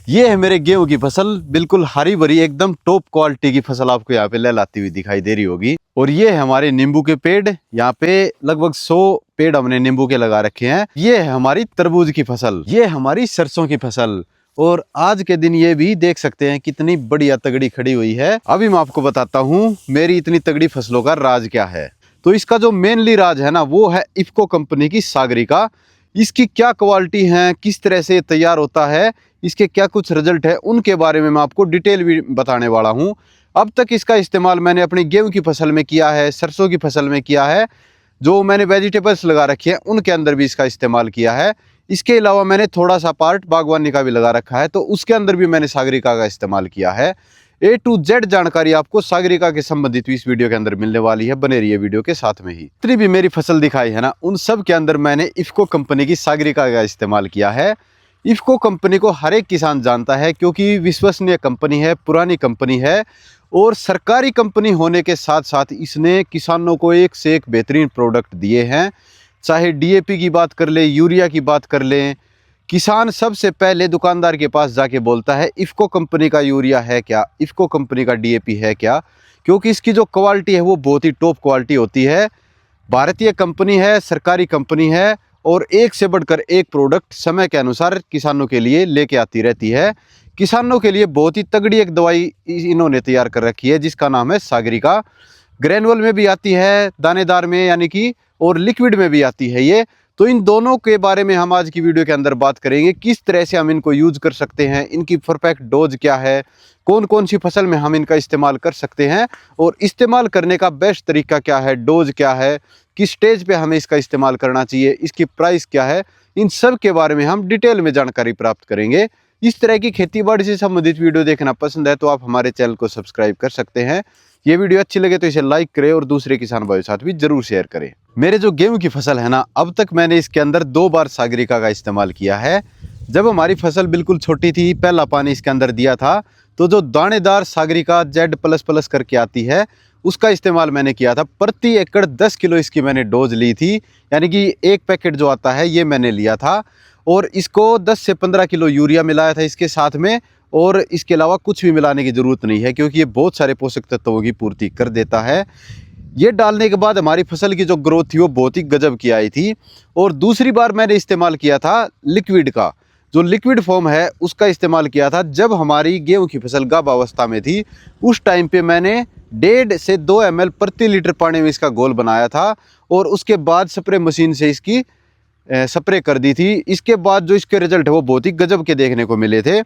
ये है मेरे गेहूं की फसल, बिल्कुल हरी भरी एकदम टॉप क्वालिटी की फसल आपको यहाँ पे लहलाती हुई दिखाई दे रही होगी। और ये है हमारे नींबू के पेड़, यहाँ पे लगभग 100 पेड़ हमने नींबू के लगा रखे हैं। ये है हमारी तरबूज की फसल, ये हमारी सरसों की फसल। और आज के दिन ये भी देख सकते हैं कितनी बढ़िया तगड़ी खड़ी हुई है। अभी मैं आपको बताता हूँ मेरी इतनी तगड़ी फसलों का राज क्या है। तो इसका जो मेनली राज है ना, वो है इफको कंपनी की सागरिका। इसकी क्या क्वालिटी है, किस तरह से तैयार होता है, इसके क्या कुछ रिजल्ट है, उनके बारे में मैं आपको डिटेल भी बताने वाला हूं। अब तक इसका इस्तेमाल मैंने अपनी गेहूं की फसल में किया है, सरसों की फसल में किया है, जो मैंने वेजिटेबल्स लगा रखी है उनके अंदर भी इसका इस्तेमाल किया है। इसके अलावा मैंने थोड़ा सा पार्ट बागवानी का भी लगा रखा है, तो उसके अंदर भी मैंने सागरिका का इस्तेमाल किया है। A to Z जानकारी आपको सागरिका के संबंधित इस वीडियो के अंदर मिलने वाली है। बने रहिए वीडियो के साथ में ही। जितनी भी मेरी फसल दिखाई है ना, उन सब के अंदर मैंने इफको कंपनी की सागरिका का इस्तेमाल किया है। इफको कंपनी को हर एक किसान जानता है, क्योंकि विश्वसनीय कंपनी है, पुरानी कंपनी है और सरकारी कंपनी होने के साथ साथ इसने किसानों को एक से एक बेहतरीन प्रोडक्ट दिए हैं। चाहे DAP की बात कर ले, यूरिया की बात कर लें, किसान सबसे पहले दुकानदार के पास जाके बोलता है इफको कंपनी का यूरिया है क्या, इफको कंपनी का DAP है क्या, क्योंकि इसकी जो क्वालिटी है वो बहुत ही टॉप क्वालिटी होती है। भारतीय कंपनी है, सरकारी कंपनी है और एक से बढ़कर एक प्रोडक्ट समय के अनुसार किसानों के लिए लेके आती रहती है। किसानों के लिए बहुत ही तगड़ी एक दवाई इन्होंने तैयार कर रखी है, जिसका नाम है सागरिका। ग्रैनुअल में भी आती है, दानेदार में यानी कि, और लिक्विड में भी आती है ये। तो इन दोनों के बारे में हम आज की वीडियो के अंदर बात करेंगे, किस तरह से हम इनको यूज कर सकते हैं, इनकी परफेक्ट डोज क्या है, कौन कौन सी फसल में हम इनका इस्तेमाल कर सकते हैं और इस्तेमाल करने का बेस्ट तरीका क्या है, डोज क्या है, किस स्टेज पे हमें इसका इस्तेमाल करना चाहिए, इसकी प्राइस क्या है, इन सब के बारे में हम डिटेल में जानकारी प्राप्त करेंगे। इस तरह की खेती बाड़ी से संबंधित वीडियो देखना पसंद है तो आप हमारे चैनल को सब्सक्राइब कर सकते हैं। ये वीडियो अच्छी लगे तो इसे लाइक करें और दूसरे किसान भाइयों के साथ भी जरूर शेयर करें। मेरे जो गेहूं की फसल है ना, अब तक मैंने इसके अंदर 2 बार सागरिका का इस्तेमाल किया है। जब हमारी फसल बिल्कुल छोटी थी, पहला पानी इसके अंदर दिया था, तो जो दानेदार सागरिका Z++ करके आती है उसका इस्तेमाल मैंने किया था। प्रति एकड़ 10 किलो इसकी मैंने डोज ली थी, यानी कि एक पैकेट जो आता है ये मैंने लिया था। और इसको 10 से 15 किलो यूरिया मिलाया था इसके साथ में, और इसके अलावा कुछ भी मिलाने की ज़रूरत नहीं है, क्योंकि ये बहुत सारे पोषक तत्वों की पूर्ति कर देता है। ये डालने के बाद हमारी फसल की जो ग्रोथ थी वो बहुत ही गजब की आई थी। और दूसरी बार मैंने इस्तेमाल किया था लिक्विड का, जो लिक्विड फॉर्म है उसका इस्तेमाल किया था जब हमारी गेहूं की फसल गाभावस्था में थी। उस टाइम पे मैंने 1.5 से 2 ml प्रति लीटर पानी में इसका घोल बनाया था और उसके बाद स्प्रे मशीन से इसकी स्प्रे कर दी थी। इसके बाद जो इसके रिजल्ट है वो बहुत ही गजब के देखने को मिले थे।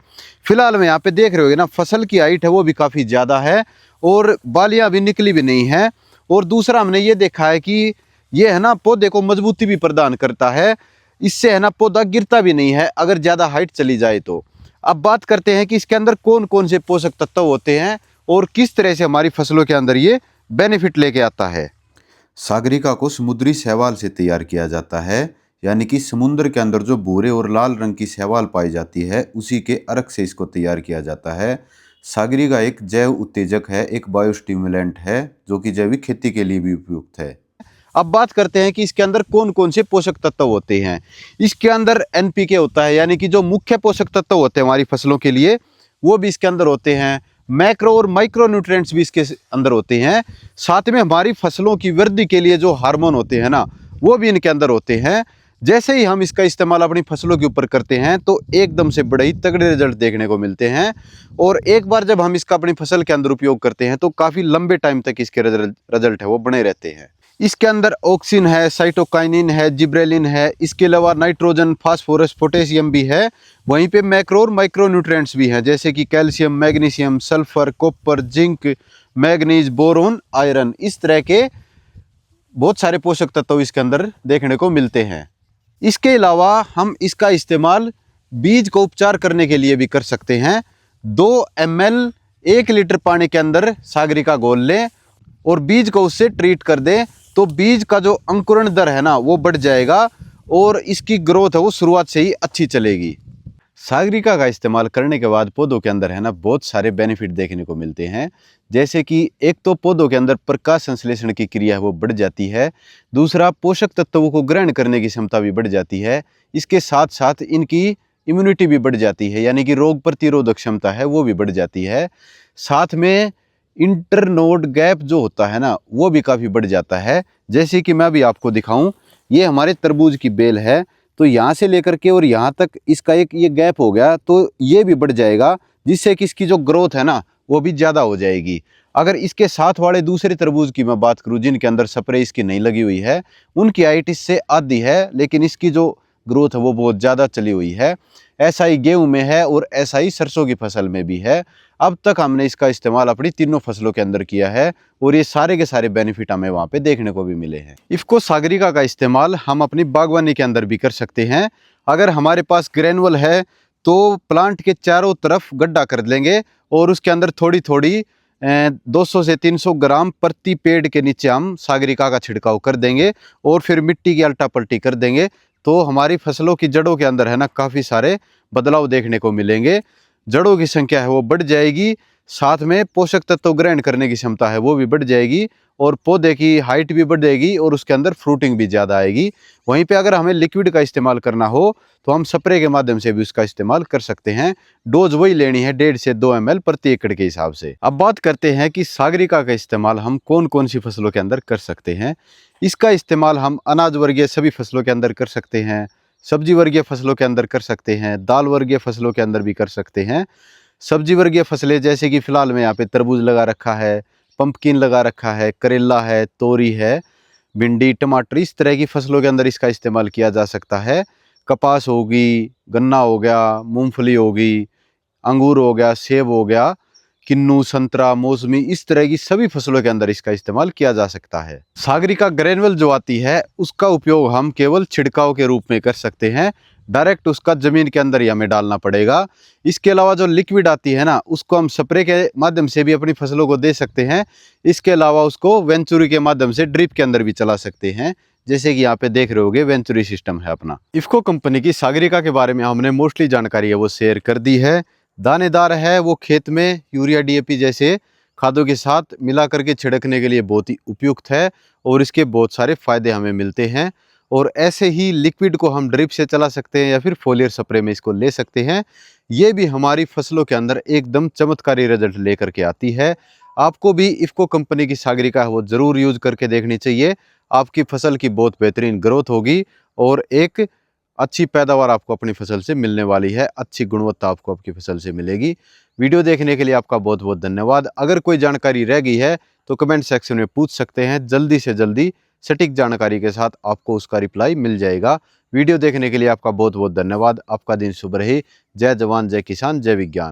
फिलहाल में यहाँ पे देख रहे होगे ना, फसल की हाइट है वो भी काफ़ी ज़्यादा है और बालियाँ भी निकली भी नहीं है। और दूसरा हमने ये देखा है कि ये है ना पौधे को मजबूती भी प्रदान करता है, इससे है ना पौधा गिरता भी नहीं है अगर ज़्यादा हाइट चली जाए तो। अब बात करते हैं कि इसके अंदर कौन कौन से पोषक तत्व होते हैं और किस तरह से हमारी फसलों के अंदर ये बेनिफिट लेके आता है। सागरिका को समुद्री शैवाल से तैयार किया जाता है, यानी कि समुद्र के अंदर जो भूरे और लाल रंग की शैवाल पाई जाती है उसी के अर्क से इसको तैयार किया जाता है। सागरिका एक जैव उत्तेजक है, एक बायोस्टिमुलेंट है जो कि जैविक खेती के लिए भी उपयुक्त है। अब बात करते हैं कि इसके अंदर कौन कौन से पोषक तत्व होते हैं। इसके अंदर NPK होता है, यानी कि जो मुख्य पोषक तत्व होते हैं हमारी फसलों के लिए वो भी इसके अंदर होते हैं। मैक्रो और माइक्रो न्यूट्रिएंट्स भी इसके अंदर होते हैं। साथ में हमारी फसलों की वृद्धि के लिए जो हार्मोन होते हैं ना, वो भी इनके अंदर होते हैं। जैसे ही हम इसका इस्तेमाल अपनी फसलों के ऊपर करते हैं तो एकदम से बड़े ही तगड़े रिजल्ट देखने को मिलते हैं। और एक बार जब हम इसका अपनी फसल के अंदर उपयोग करते हैं तो काफ़ी लंबे टाइम तक इसके रिजल्ट है वो बने रहते हैं। इसके अंदर ऑक्सिन है, साइटोकाइनिन है, जिब्रेलिन है, इसके अलावा नाइट्रोजन, फास्फोरस, पोटेशियम भी है। वहीं पे मैक्रो और माइक्रो न्यूट्रिएंट्स भी हैं, जैसे कि calcium, magnesium, sulphur, copper, zinc, manganese, boron, iron. इस तरह के बहुत सारे पोषक तत्व इसके अंदर देखने को मिलते हैं। इसके अलावा हम इसका इस्तेमाल बीज को उपचार करने के लिए भी कर सकते हैं। 2 ml 1 लीटर पानी के अंदर सागरिका घोल लें और बीज को उससे ट्रीट कर दें, तो बीज का जो अंकुरण दर है ना वो बढ़ जाएगा और इसकी ग्रोथ है वो शुरुआत से ही अच्छी चलेगी। सागरिका का इस्तेमाल करने के बाद पौधों के अंदर है ना बहुत सारे बेनिफिट देखने को मिलते हैं। जैसे कि एक तो पौधों के अंदर प्रकाश संश्लेषण की क्रिया है वो बढ़ जाती है। दूसरा, पोषक तत्वों को ग्रहण करने की क्षमता भी बढ़ जाती है। इसके साथ साथ इनकी इम्यूनिटी भी बढ़ जाती है, यानी कि रोग प्रतिरोधक क्षमता है वो भी बढ़ जाती है। साथ में इंटरनोड गैप जो होता है ना वो भी काफ़ी बढ़ जाता है। जैसे कि मैं अभी आपको दिखाऊं, ये हमारे तरबूज की बेल है, तो यहाँ से लेकर के और यहाँ तक इसका एक ये गैप हो गया, तो ये भी बढ़ जाएगा, जिससे कि इसकी जो ग्रोथ है ना वो भी ज़्यादा हो जाएगी। अगर इसके साथ वाले दूसरे तरबूज की मैं बात करूं जिनके अंदर स्प्रे इसकी नहीं लगी हुई है, उनकी हाइट इससे आधी है, लेकिन इसकी जो ग्रोथ है वो बहुत ज़्यादा चली हुई है। ऐसा ही गेहूं में है और ऐसा ही सरसों की फसल में भी है। अब तक हमने इसका इस्तेमाल अपनी तीनों फसलों के अंदर किया है और ये सारे के सारे बेनिफिट हमें वहाँ पे देखने को भी मिले हैं। इफ्को सागरिका का इस्तेमाल हम अपनी बागवानी के अंदर भी कर सकते हैं। अगर हमारे पास ग्रेनुअल है तो प्लांट के चारों तरफ गड्ढा कर लेंगे और उसके अंदर थोड़ी थोड़ी 200 से 300 ग्राम प्रति पेड़ के नीचे हम सागरिका का छिड़काव कर देंगे और फिर मिट्टी की अल्टा पल्टी कर देंगे, तो हमारी फसलों की जड़ों के अंदर है ना काफ़ी सारे बदलाव देखने को मिलेंगे। जड़ों की संख्या है वो बढ़ जाएगी, साथ में पोषक तत्व ग्रहण करने की क्षमता है वो भी बढ़ जाएगी और पौधे की हाइट भी बढ़ जाएगी और उसके अंदर फ्रूटिंग भी ज़्यादा आएगी। वहीं पे अगर हमें लिक्विड का इस्तेमाल करना हो तो हम स्प्रे के माध्यम से भी उसका इस्तेमाल कर सकते हैं। डोज वही लेनी है 1.5 से 2 ml प्रति एकड़ के हिसाब से। अब बात करते हैं कि सागरिका का इस्तेमाल हम कौन कौन सी फसलों के अंदर कर सकते हैं। इसका इस्तेमाल हम अनाज वर्गीय सभी फसलों के अंदर कर सकते हैं, सब्जी वर्गीय फसलों के अंदर कर सकते हैं, दाल वर्गीय फसलों के अंदर भी कर सकते हैं। सब्जी वर्गीय फसलें जैसे कि फिलहाल में यहाँ पे तरबूज लगा रखा है, पंपकिन लगा रखा है, करेला है, तोरी है, भिंडी, टमाटर, इस तरह की फसलों के अंदर इसका इस्तेमाल किया जा सकता है। कपास होगी, गन्ना हो गया, मूंगफली होगी, अंगूर हो गया, सेब हो गया, किन्नू, संतरा, मौसमी, इस तरह की सभी फसलों के अंदर इसका इस्तेमाल किया जा सकता है। सागरिका ग्रेनुअल जो आती है उसका उपयोग हम केवल छिड़काव के रूप में कर सकते हैं, डायरेक्ट उसका जमीन के अंदर ही हमें डालना पड़ेगा। इसके अलावा जो लिक्विड आती है ना उसको हम स्प्रे के माध्यम से भी अपनी फसलों को दे सकते हैं। इसके अलावा उसको वेंचुरी के माध्यम से ड्रिप के अंदर भी चला सकते हैं, जैसे कि यहाँ पे देख रहे होगे वेंचुरी सिस्टम है अपना। इफ्को कंपनी की सागरिका के बारे में हमने मोस्टली जानकारी है वो शेयर कर दी है। दानेदार है, वो खेत में यूरिया डीएपी जैसे खादों के साथ मिला करके छिड़कने के लिए बहुत ही उपयुक्त है और इसके बहुत सारे फायदे हमें मिलते हैं। और ऐसे ही लिक्विड को हम ड्रिप से चला सकते हैं या फिर फोलियर स्प्रे में इसको ले सकते हैं। ये भी हमारी फसलों के अंदर एकदम चमत्कारी रिजल्ट लेकर के आती है। आपको भी इफ्को कंपनी की सागरिका है वो ज़रूर यूज करके देखनी चाहिए। आपकी फसल की बहुत बेहतरीन ग्रोथ होगी और एक अच्छी पैदावार आपको अपनी फसल से मिलने वाली है, अच्छी गुणवत्ता आपको आपकी फसल से मिलेगी। वीडियो देखने के लिए आपका बहुत बहुत धन्यवाद। अगर कोई जानकारी रह गई है तो कमेंट सेक्शन में पूछ सकते हैं, जल्दी से जल्दी सटीक जानकारी के साथ आपको उसका रिप्लाई मिल जाएगा। वीडियो देखने के लिए आपका बहुत बहुत धन्यवाद। आपका दिन शुभ रहे। जय जवान, जय किसान, जय विज्ञान।